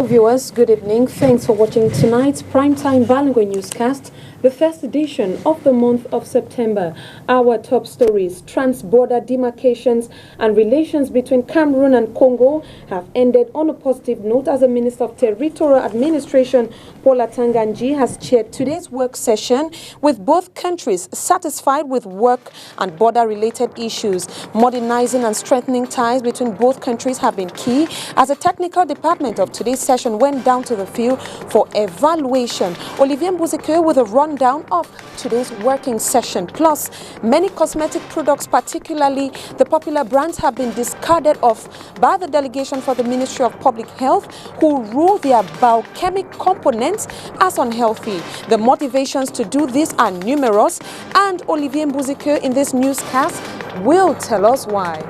viewers, good evening. Thanks for watching tonight's Primetime Bangui Newscast, the first edition of the month of September. Our top stories: trans-border demarcations and relations between Cameroon and Congo have ended on a positive note as the Minister of Territorial Administration, Paul Atanga Nji, has chaired today's work session with both countries satisfied with work and border-related issues. Modernizing and strengthening ties between both countries have been key as the technical department of today's session went down to the field for evaluation. Olivier Mbuzike with a rundown of today's working session. Plus, many cosmetic products, particularly the popular brands, have been discarded off by the delegation for the Ministry of Public Health, who rule their biochemic components as unhealthy. The motivations to do this are numerous, and Olivier Mbuzike in this newscast will tell us why.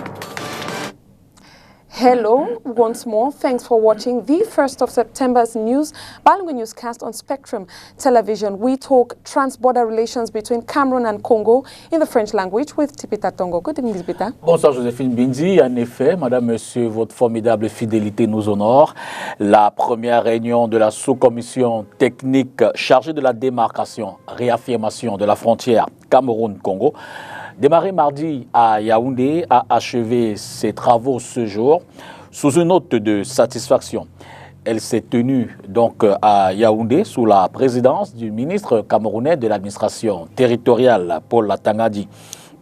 Hello, once more. Thanks for watching the 1st of September's news, Bangui Newscast on Spectrum Television. We talk trans-border relations between Cameroon and Congo in the French language with Tipita Tongo. Good evening, Tipita. Bonsoir, Joséphine Bindi. En effet, Madame, Monsieur, votre formidable fidélité nous honore. La première réunion de la sous-commission technique chargée de la démarcation, réaffirmation de la frontière Cameroun-Congo, démarré mardi à Yaoundé, a achevé ses travaux ce jour sous une note de satisfaction. Elle s'est tenue donc à Yaoundé sous la présidence du ministre camerounais de l'administration territoriale, Paul Atanga Nji.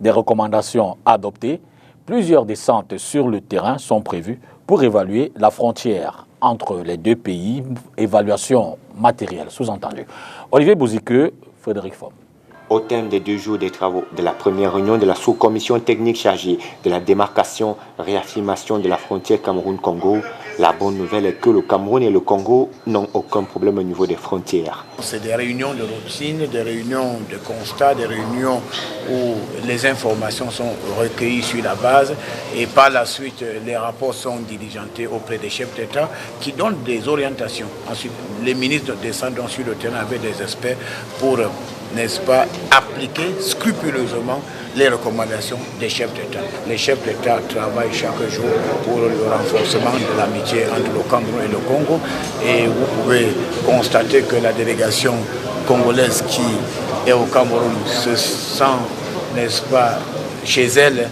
Des recommandations adoptées, plusieurs descentes sur le terrain sont prévues pour évaluer la frontière entre les deux pays, évaluation matérielle sous-entendue. Olivier Mbuzike, Frédéric Fom. Au thème des 2 jours des travaux de la première réunion de la sous-commission technique chargée de la démarcation, réaffirmation de la frontière Cameroun-Congo, la bonne nouvelle est que le Cameroun et le Congo n'ont aucun problème au niveau des frontières. C'est des réunions de routine, des réunions de constat, des réunions où les informations sont recueillies sur la base et par la suite les rapports sont diligentés auprès des chefs d'État qui donnent des orientations. Ensuite, les ministres descendent sur le terrain avec des experts pour, n'est-ce pas, appliquer scrupuleusement les recommandations des chefs d'État. Les chefs d'État travaillent chaque jour pour le renforcement de l'amitié entre le Cameroun et le Congo. Et vous pouvez constater que la délégation congolaise qui est au Cameroun se sent, n'est-ce pas, chez elle.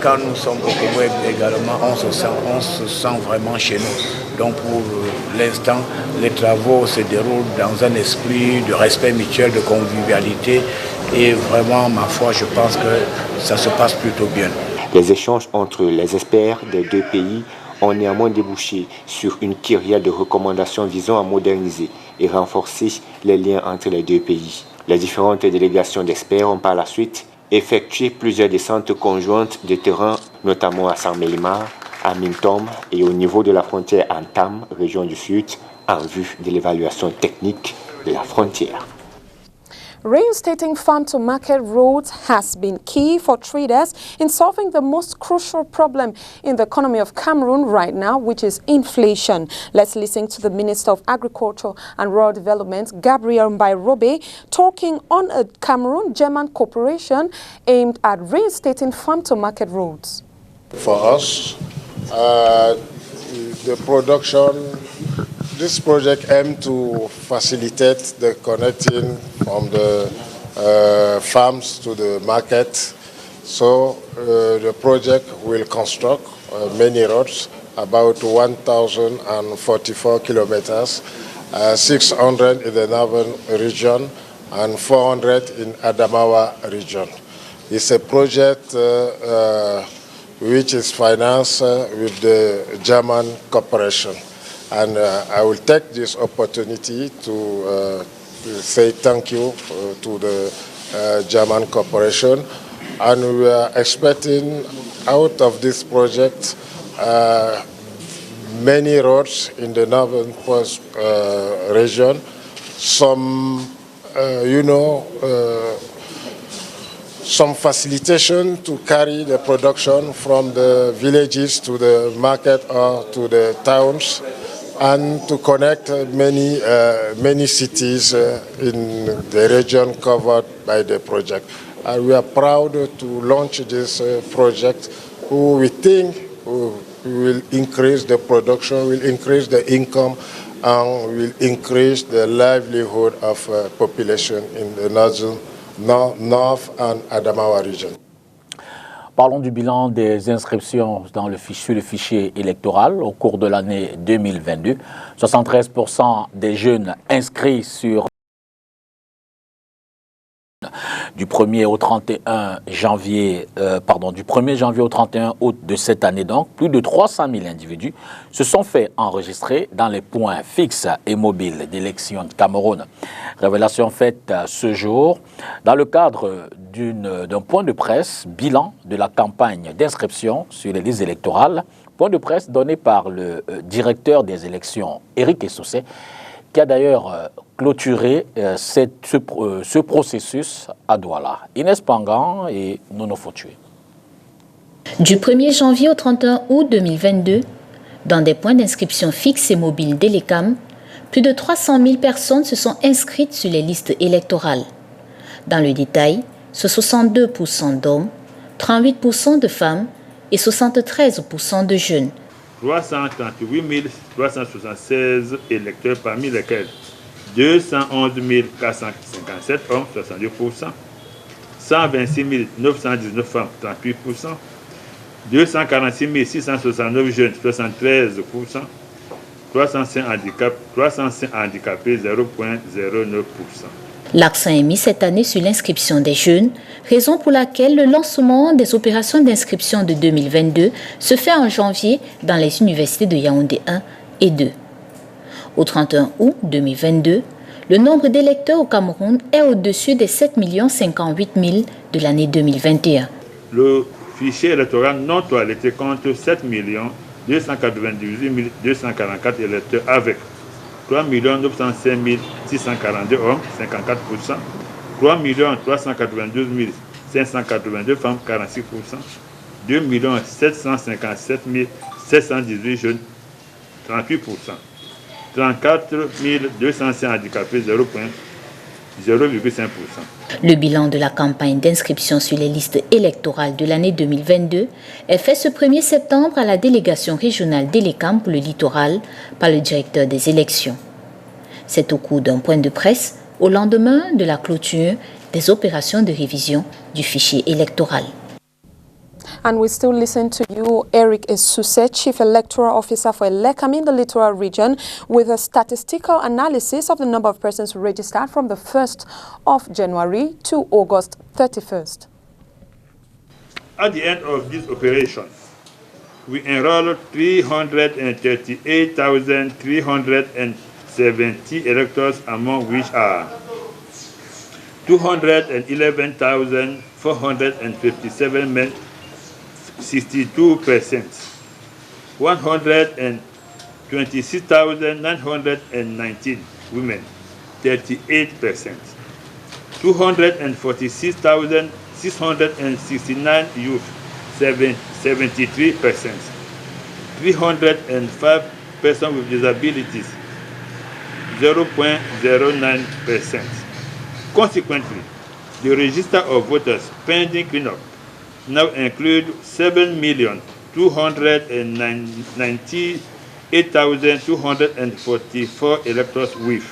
Quand nous sommes au Congo également, on se sent vraiment chez nous. Donc pour l'instant, les travaux se déroulent dans un esprit de respect mutuel, de convivialité. Et vraiment, ma foi, je pense que ça se passe plutôt bien. Les échanges entre les experts des deux pays ont néanmoins débouché sur une kyrielle de recommandations visant à moderniser et renforcer les liens entre les deux pays. Les différentes délégations d'experts ont par la suite effectué plusieurs descentes conjointes de terrain, notamment à Saint-Mélimar, à Mintom et au niveau de la frontière Antam, région du Sud, en vue de l'évaluation technique de la frontière. Reinstating farm-to-market roads has been key for traders in solving the most crucial problem in the economy of Cameroon right now, which is inflation. Let's listen to the Minister of Agriculture and Rural Development, Gabriel Mbairobe, talking on a Cameroon-German cooperation aimed at reinstating farm-to-market roads. For us, the production, this project aims to facilitate the connecting from the farms to the market. So the project will construct many roads, about 1,044 kilometers, 600 in the northern region and 400 in Adamawa region. It's a project which is financed with the German corporation. And I will take this opportunity to say thank you to the German corporation. And we are expecting out of this project many roads in the northern region. Some, some facilitation to carry the production from the villages to the market or to the towns, and to connect many cities in the region covered by the project. And we are proud to launch this project, who we think will increase the production, will increase the income, and will increase the livelihood of population in the North and Adamawa region. Parlons du bilan des inscriptions sur le fichier électoral au cours de l'année 2022. 73% des jeunes inscrits du 1er au 31 janvier, du 1er janvier au 31 août de cette année, donc, plus de 300 000 individus se sont fait enregistrer dans les points fixes et mobiles d'élection de Cameroun. Révélation faite ce jour dans le cadre d'un point de presse bilan de la campagne d'inscription sur les listes électorales, point de presse donné par le directeur des élections, Éric Essoussé, qui a d'ailleurs clôturé ce processus à Douala. Inès Pangan et Nono Foutué. Du 1er janvier au 31 août 2022, dans des points d'inscription fixes et mobiles d'Elecam, plus de 300 000 personnes se sont inscrites sur les listes électorales. Dans le détail, ce 62% d'hommes, 38% de femmes et 73% de jeunes. 338 376 électeurs, parmi lesquels 211 457 hommes, 62%, 126 919 femmes, 38%, 246 669 jeunes, 73%, 305 handicapés, 0,09%. L'accent est mis cette année sur l'inscription des jeunes, raison pour laquelle le lancement des opérations d'inscription de 2022 se fait en janvier dans les universités de Yaoundé 1 et 2. Au 31 août 2022, le nombre d'électeurs au Cameroun est au-dessus des 7 058 000 de l'année 2021. Le fichier électoral non toiletté compte 7 298 244 électeurs avec 3 905 642 hommes, 54%, 3 392 582 femmes, 46%, 2 757 718 jeunes, 38%, 34 205 handicapés, 0,5%. Le bilan de la campagne d'inscription sur les listes électorales de l'année 2022 est fait ce 1er septembre à la délégation régionale d'Elecam pour le littoral par le directeur des élections. C'est au cours d'un point de presse au lendemain de la clôture des opérations de révision du fichier électoral. And we still listen to you, Eric Essoussé, Chief Electoral Officer for Elecam in the Littoral Region, with a statistical analysis of the number of persons registered from the 1st of January to August 31st. At the end of this operation, we enrolled 338,370 electors, among which are 211,457 men, 62%, 126,919 women, 38%, 246,669 youth, 73%, 305 persons with disabilities, 0.09%. Consequently, the register of voters pending cleanup now include 7,298,244 electors with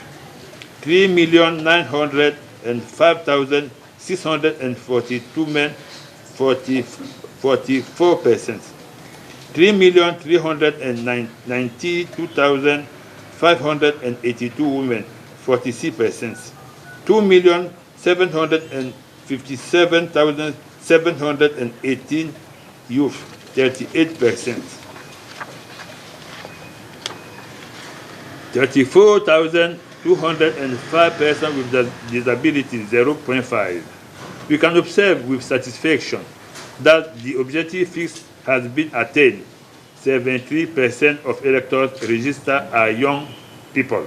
3,905,642 men, 44%, 3,392,582 women, 46%, 2,757,718 youth, 38%, 34,205 persons with disabilities, 0.5. We can observe with satisfaction that the objective fixed has been attained. 73% of electors registered are young people.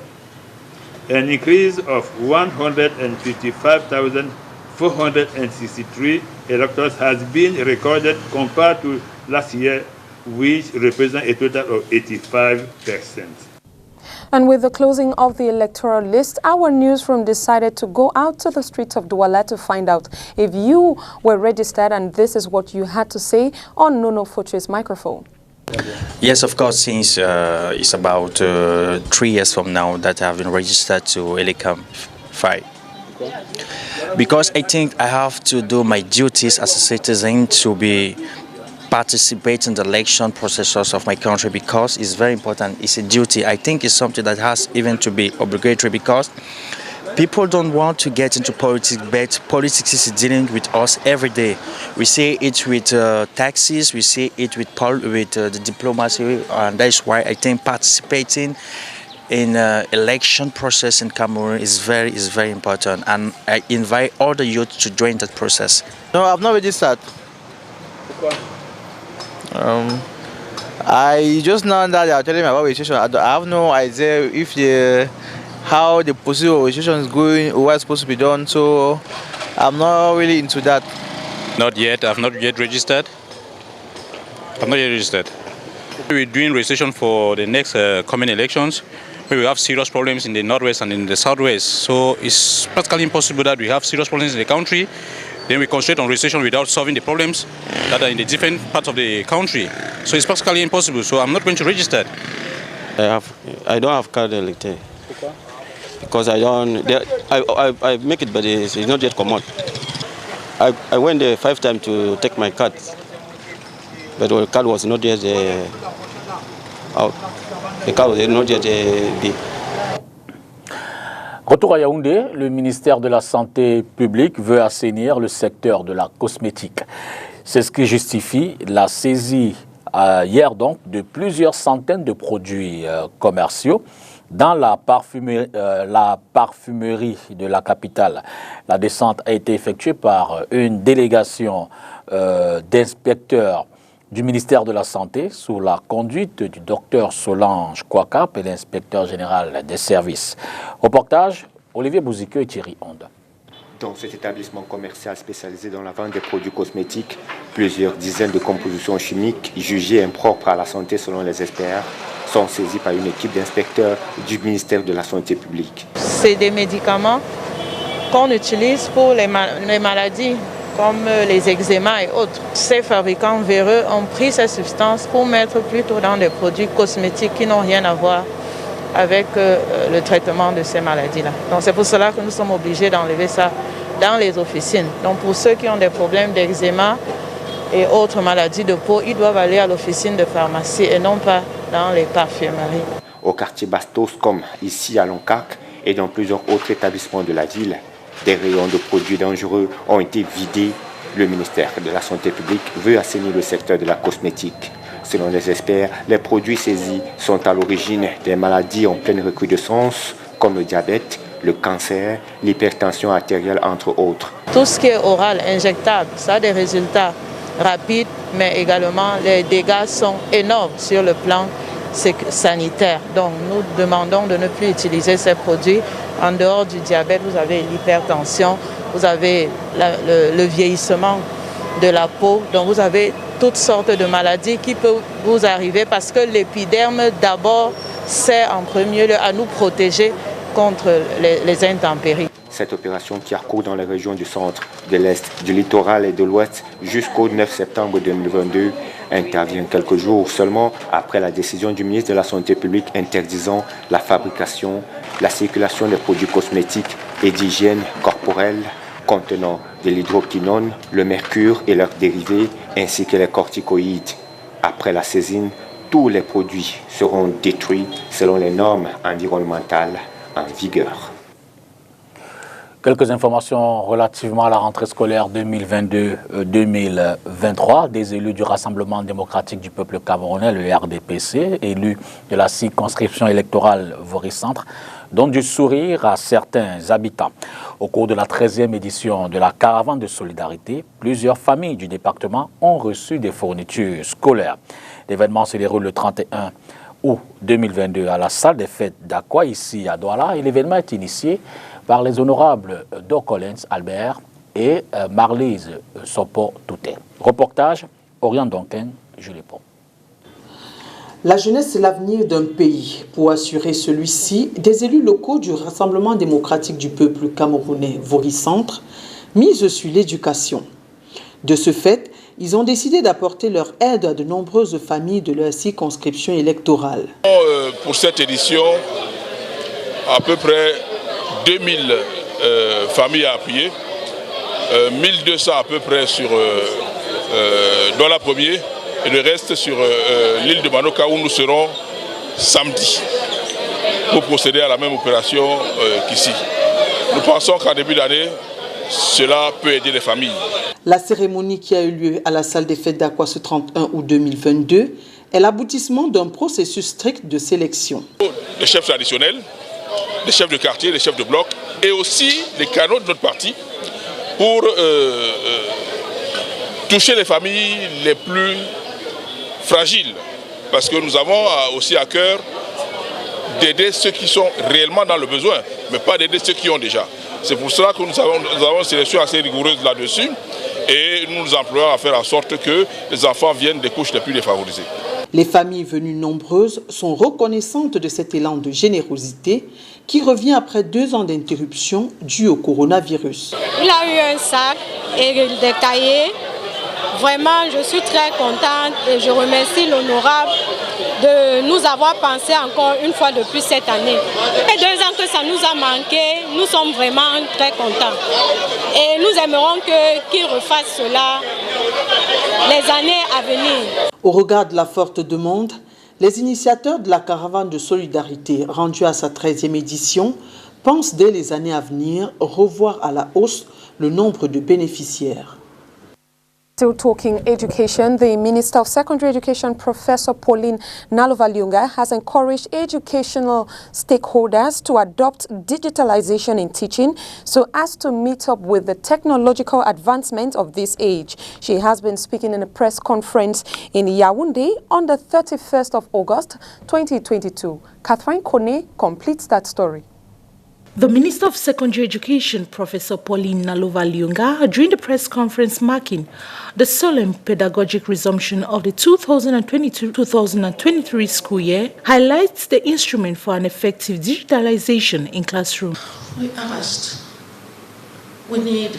An increase of 155,463 electors has been recorded compared to last year, which represents a total of 85%. And with the closing of the electoral list, our newsroom decided to go out to the streets of Douala to find out if you were registered, and this is what you had to say on Nono Foutué's microphone. Yes, of course, since it's about 3 years from now that I've been registered to Elecam 5. Because I think I have to do my duties as a citizen to participate in the election processes of my country, because it's very important. It's a duty. I think it's something that has even to be obligatory, because people don't want to get into politics, but politics is dealing with us every day. We see it with taxes, we see it with the diplomacy, and that's why I think participating in election process in Cameroon is very important, and I invite all the youth to join that process. No, I've not registered. I just know that they are telling me about registration. I have no idea if how the procedure of registration is going or what's supposed to be done, so I'm not really into that. Not yet. I've not yet registered. We're doing registration for the next coming elections. We have serious problems in the northwest and in the southwest, so it's practically impossible that we have serious problems in the country. Then we concentrate on registration without solving the problems that are in the different parts of the country. So it's practically impossible, so I'm not going to register. I don't have card elector. Because I make it, but it's not yet come out. I went there 5 times to take my card, but the card was not yet out. The card was not yet big. Retour à Yaoundé, le ministère de la Santé publique veut assainir le secteur de la cosmétique. C'est ce qui justifie la saisie hier donc de plusieurs centaines de produits commerciaux dans la parfumerie de la capitale. La descente a été effectuée par une délégation d'inspecteurs du ministère de la Santé sous la conduite du docteur Solange Kouakap et l'inspecteur général des services. Reportage, Olivier Bouzikeux et Thierry Honda. Dans cet établissement commercial spécialisé dans la vente des produits cosmétiques, plusieurs dizaines de compositions chimiques jugées impropres à la santé selon les experts sont saisies par une équipe d'inspecteurs du ministère de la Santé publique. C'est des médicaments qu'on utilise pour les maladies comme les eczémas et autres. Ces fabricants véreux ont pris ces substances pour mettre plutôt dans des produits cosmétiques qui n'ont rien à voir avec le traitement de ces maladies-là. Donc c'est pour cela que nous sommes obligés d'enlever ça dans les officines. Donc pour ceux qui ont des problèmes d'eczéma et autres maladies de peau, ils doivent aller à l'officine de pharmacie et non pas dans les parfumeries. Au quartier Bastos, comme ici à Loncac et dans plusieurs autres établissements de la ville, des rayons de produits dangereux ont été vidés. Le ministère de la Santé publique veut assainir le secteur de la cosmétique. Selon les experts, les produits saisis sont à l'origine des maladies en pleine recrudescence, comme le diabète, le cancer, l'hypertension artérielle, entre autres. Tout ce qui est oral, injectable, ça a des résultats rapides, mais également les dégâts sont énormes sur le plan sanitaire. Donc nous demandons de ne plus utiliser ces produits. En dehors du diabète, vous avez l'hypertension, vous avez le vieillissement de la peau, donc vous avez toutes sortes de maladies qui peuvent vous arriver parce que l'épiderme d'abord sert en premier lieu à nous protéger contre les intempéries. Cette opération qui a cours dans les régions du centre, de l'Est, du littoral et de l'Ouest jusqu'au 9 septembre 2022 intervient quelques jours seulement après la décision du ministre de la Santé publique interdisant la fabrication, la circulation des produits cosmétiques et d'hygiène corporelle contenant de l'hydroquinone, le mercure et leurs dérivés, ainsi que les corticoïdes. Après la saisine, tous les produits seront détruits selon les normes environnementales en vigueur. Quelques informations relativement à la rentrée scolaire 2022-2023. Des élus du Rassemblement démocratique du peuple camerounais, le RDPC, élus de la circonscription électorale Vaury-Centre, donnent du sourire à certains habitants. Au cours de la 13e édition de la caravane de solidarité, plusieurs familles du département ont reçu des fournitures scolaires. L'événement se déroule le 31 août 2022 à la salle des fêtes d'Aqua, ici à Douala, et l'événement est initié par les honorables Docolens Albert et Marlise Sopo-Touté. Reportage, Orient Donken, Julie Pont. La jeunesse, c'est l'avenir d'un pays. Pour assurer celui-ci, des élus locaux du Rassemblement démocratique du peuple camerounais Vaury-Centre misent sur l'éducation. De ce fait, Ils ont décidé d'apporter leur aide à de nombreuses familles de leur circonscription électorale. Pour cette édition, à peu près 2000 familles à appuyer, 1200 à peu près sur Douala Premier et le reste sur l'île de Manoka où nous serons samedi pour procéder à la même opération qu'ici. Nous pensons qu'en début d'année, cela peut aider les familles. La cérémonie qui a eu lieu à la salle des fêtes d'Aqua ce 31 août 2022 est l'aboutissement d'un processus strict de sélection. Les chefs traditionnels, les chefs de quartier, les chefs de bloc et aussi les canaux de notre parti pour toucher les familles les plus fragiles. Parce que nous avons aussi à cœur d'aider ceux qui sont réellement dans le besoin, mais pas d'aider ceux qui ont déjà. C'est pour cela que nous avons une sélection assez rigoureuse là-dessus et nous nous employons à faire en sorte que les enfants viennent des couches les plus défavorisées. Les familles venues nombreuses sont reconnaissantes de cet élan de générosité qui revient après 2 ans d'interruption due au coronavirus. Il a eu un sac et des cahiers. Vraiment, je suis très contente et je remercie l'honorable de nous avoir pensé encore une fois depuis cette année. Et 2 ans que ça nous a manqué, nous sommes vraiment très contents. Et nous aimerons qu'il refasse cela les années à venir. Au regard de la forte demande, les initiateurs de la caravane de solidarité rendue à sa 13e édition pensent dès les années à venir revoir à la hausse le nombre de bénéficiaires. Still talking education, the Minister of Secondary Education, Professor Pauline Nalova-Lyunga, has encouraged educational stakeholders to adopt digitalization in teaching so as to meet up with the technological advancement of this age. She has been speaking in a press conference in Yaoundé on the 31st of August 2022. Catherine Kone completes that story. The Minister of Secondary Education, Professor Pauline Nalova-Lyunga, during the press conference marking the solemn pedagogic resumption of the 2022-2023 school year, highlights the instrument for an effective digitalization in classrooms. We asked, we need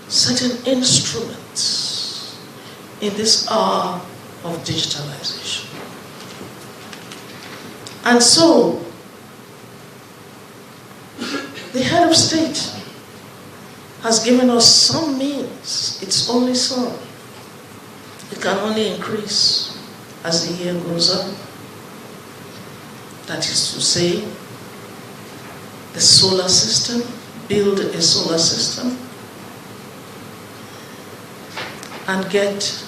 certain instruments in this hour of digitalization. And so, the head of state has given us some means. It's only some. It can only increase as the year goes on. That is to say, the solar system, build a solar system, and get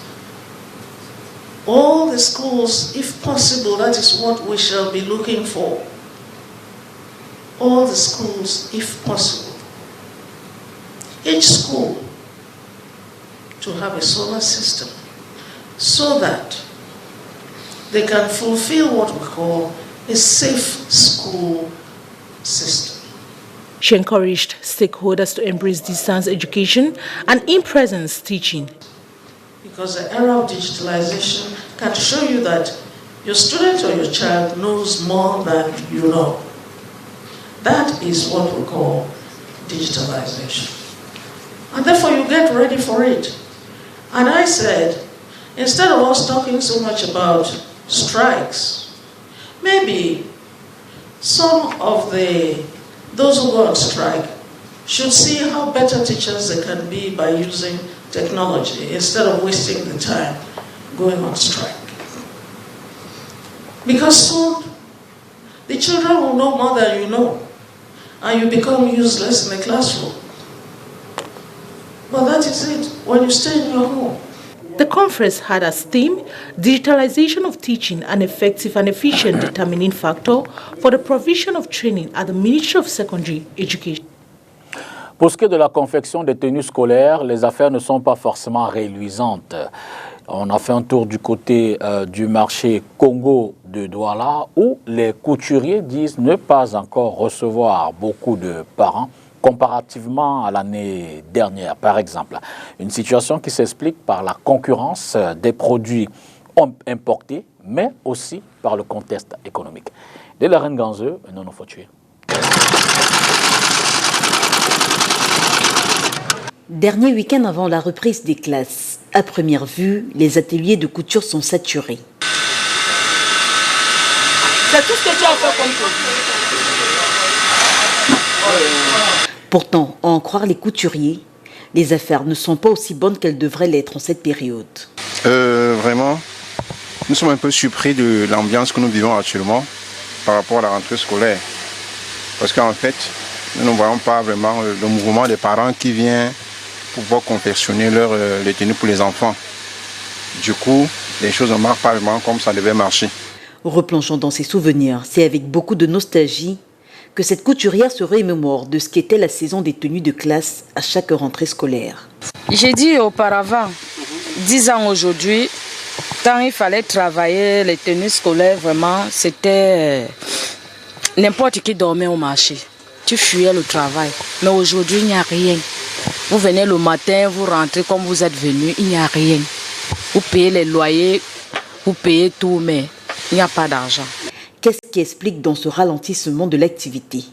all the schools, if possible, that is what we shall be looking for. All the schools, if possible, each school to have a solar system so that they can fulfill what we call a safe school system. She encouraged stakeholders to embrace distance education and in-presence teaching. Because the era of digitalization can show you that your student or your child knows more than you know. That is what we call digitalization. And therefore you get ready for it. And I said, instead of us talking so much about strikes, maybe some of those who go on strike should see how better teachers they can be by using technology instead of wasting the time going on strike. Because soon the children will know more than you know, and you become useless in the classroom. But that is it, when you stay in your home. The conference had as theme, digitalization of teaching, an effective and efficient determining factor for the provision of training at the Ministry of Secondary Education. Pour ce qui est de la confection des tenues scolaires, les affaires ne sont pas forcément réluisantes. On a fait un tour du côté du marché Congo de Douala où les couturiers disent ne pas encore recevoir beaucoup de parents comparativement à l'année dernière, par exemple. Une situation qui s'explique par la concurrence des produits importés, mais aussi par le contexte économique. De la Reine Ganzeux, non Fautué. Dernier week-end avant la reprise des classes, À première vue, les ateliers de couture sont saturés. C'est tout ce que tu as fait comme produit. Pourtant, à en croire les couturiers, les affaires ne sont pas aussi bonnes qu'elles devraient l'être en cette période. Vraiment, nous sommes un peu surpris de l'ambiance que nous vivons actuellement par rapport à la rentrée scolaire. Parce qu'en fait, nous ne voyons pas vraiment le mouvement des parents qui vient pour pouvoir confectionner les tenues pour les enfants. Du coup, les choses ne marchent pas vraiment comme ça devait marcher. Replongeons dans ses souvenirs, c'est avec beaucoup de nostalgie que cette couturière se remémore de ce qu'était la saison des tenues de classe à chaque rentrée scolaire. J'ai dit auparavant, 10 ans aujourd'hui, quand il fallait travailler les tenues scolaires, vraiment, c'était n'importe qui dormait au marché. Tu fuyais le travail. Mais aujourd'hui, il n'y a rien. Vous venez le matin, vous rentrez comme vous êtes venu, il n'y a rien. Vous payez les loyers, vous payez tout, mais il n'y a pas d'argent. Qu'est-ce qui explique dans ce ralentissement de l'activité?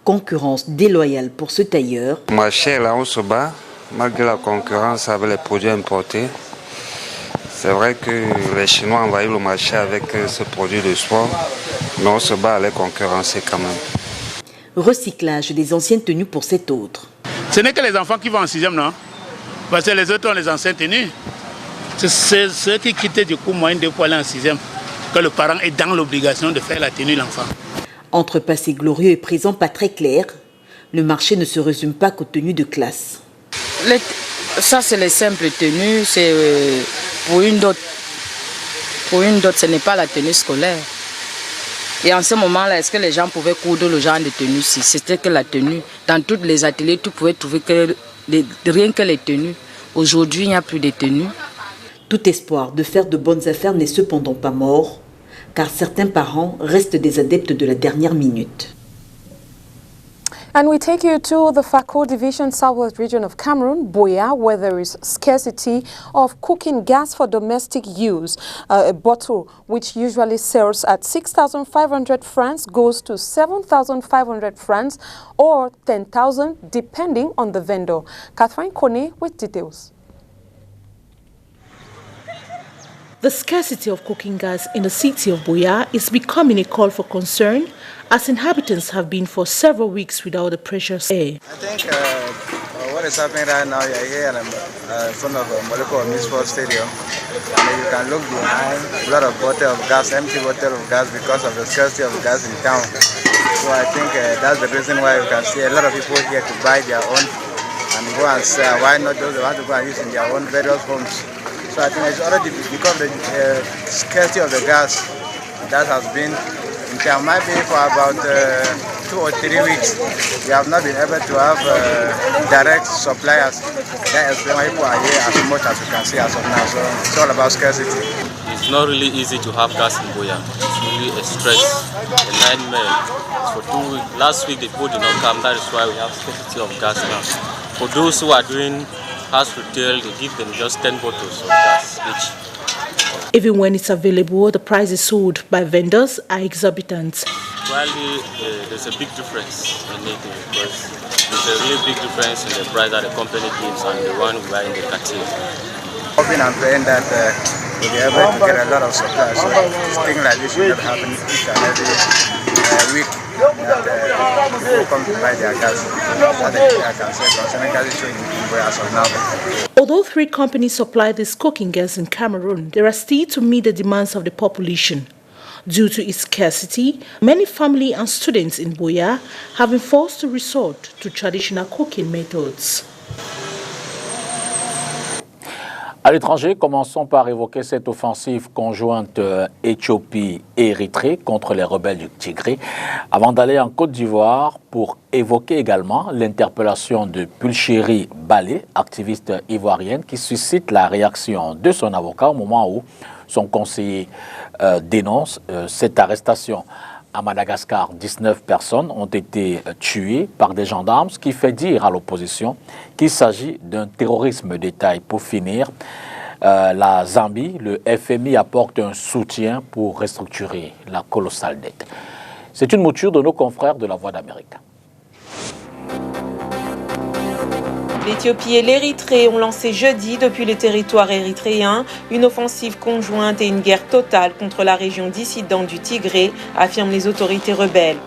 Concurrence déloyale pour ce tailleur. Le marché là, on se bat, malgré la concurrence avec les produits importés. C'est vrai que les Chinois envahissent le marché avec ce produit de sport, mais on se bat à les concurrencer quand même. Recyclage des anciennes tenues pour cet autre. Ce n'est que les enfants qui vont en 6e, non? Parce que les autres ont les anciennes tenues. C'est ceux qui quittent du coup moyen de aller en 6e. Que le parent est dans l'obligation de faire la tenue de l'enfant. Entre passé glorieux et présent pas très clair, le marché ne se résume pas qu'aux tenues de classe. Ça, c'est les simples tenues, c'est pour une dot. Pour une dot, ce n'est pas la tenue scolaire. Et en ce moment-là, est-ce que les gens pouvaient coudre le genre de tenue si c'était que la tenue? Dans tous les ateliers, tu pouvais trouver que rien que les tenues. Aujourd'hui, il n'y a plus de tenues. Tout espoir de faire de bonnes affaires n'est cependant pas mort, car certains parents restent des adeptes de la dernière minute. And we take you to the Fako Division, Southwest region of Cameroon, Boya, where there is scarcity of cooking gas for domestic use. A bottle which usually sells at 6,500 francs goes to 7,500 francs or 10,000 depending on the vendor. Catherine Kone with details. The scarcity of cooking gas in the city of Boya is becoming a call for concern, as inhabitants have been for several weeks without the precious air. I think what is happening right now, you're here in front of Moloko Municipal Stadium, and you can look behind a lot of bottle of gas, empty bottle of gas, because of the scarcity of gas in town. So I think that's the reason why you can see a lot of people here to buy their own and go and sell. Why not those who want to go and use in their own various homes? So I think it's already because of the scarcity of the gas that has been in town. Might be for about 2 or 3 weeks. We have not been able to have direct suppliers. That explains why people are here as much as you can see as of now. So it's all about scarcity. It's not really easy to have gas in Boya. It's really a stress, a nightmare. For 2 weeks, last week the people did not come. That is why we have scarcity of gas now. For those who are doing house retail, they give them just 10 bottles of gas each. Even when it's available, the prices sold by vendors are exorbitant. Well, there's a big difference in it because there's a really big difference in the price that the company gives and the one we buy in the cartel. Hoping and praying that we'll be able to get a lot of supply. So things like this should not happen each and every week. That people come to buy their gas. I can say concerning gas issue in Boya as of now. Although 3 companies supply this cooking gas in Cameroon, there are still to meet the demands of the population. Due to its scarcity, many family and students in Boya have been forced to resort to traditional cooking methods. À l'étranger, commençons par évoquer cette offensive conjointe Éthiopie-Érythrée contre les rebelles du Tigré, avant d'aller en Côte d'Ivoire pour évoquer également l'interpellation de Pulchérie Balé, activiste ivoirienne, qui suscite la réaction de son avocat au moment où son conseiller dénonce cette arrestation. À Madagascar, 19 personnes ont été tuées par des gendarmes, ce qui fait dire à l'opposition qu'il s'agit d'un terrorisme d'État. Et pour finir, la Zambie, le FMI apporte un soutien pour restructurer la colossale dette. C'est une mouture de nos confrères de la Voix d'Amérique. L'Éthiopie et l'Érythrée ont lancé jeudi, depuis le territoire érythréen, une offensive conjointe et une guerre totale contre la région dissidente du Tigré, affirment les autorités rebelles.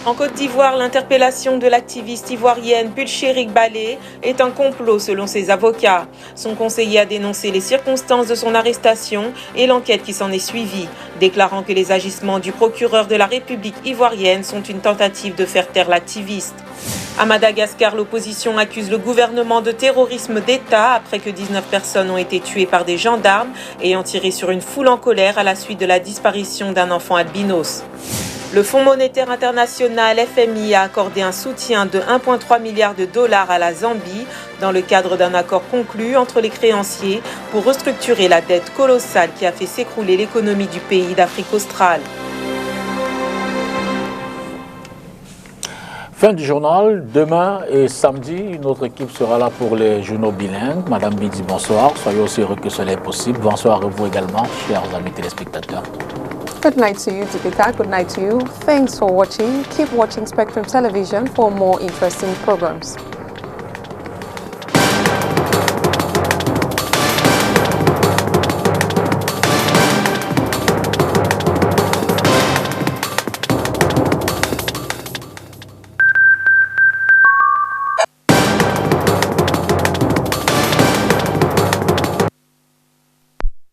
En Côte d'Ivoire, l'interpellation de l'activiste ivoirienne Pulchérik Balé est un complot selon ses avocats. Son conseiller a dénoncé les circonstances de son arrestation et l'enquête qui s'en est suivie, déclarant que les agissements du procureur de la République ivoirienne sont une tentative de faire taire l'activiste. À Madagascar, l'opposition accuse le gouvernement de terrorisme d'État après que 19 personnes ont été tuées par des gendarmes ayant tiré sur une foule en colère à la suite de la disparition d'un enfant albinos. Le Fonds monétaire international FMI a accordé un soutien de 1,3 milliard de dollars à la Zambie dans le cadre d'un accord conclu entre les créanciers pour restructurer la dette colossale qui a fait s'écrouler l'économie du pays d'Afrique australe. Fin du journal. Demain et samedi, une autre équipe sera là pour les journaux bilingues. Madame Bidi, bonsoir. Soyez aussi heureux que cela est possible. Bonsoir à vous également, chers amis téléspectateurs. Good night to you, Deepika. Good night to you. Thanks for watching. Keep watching Spectrum Television for more interesting programs.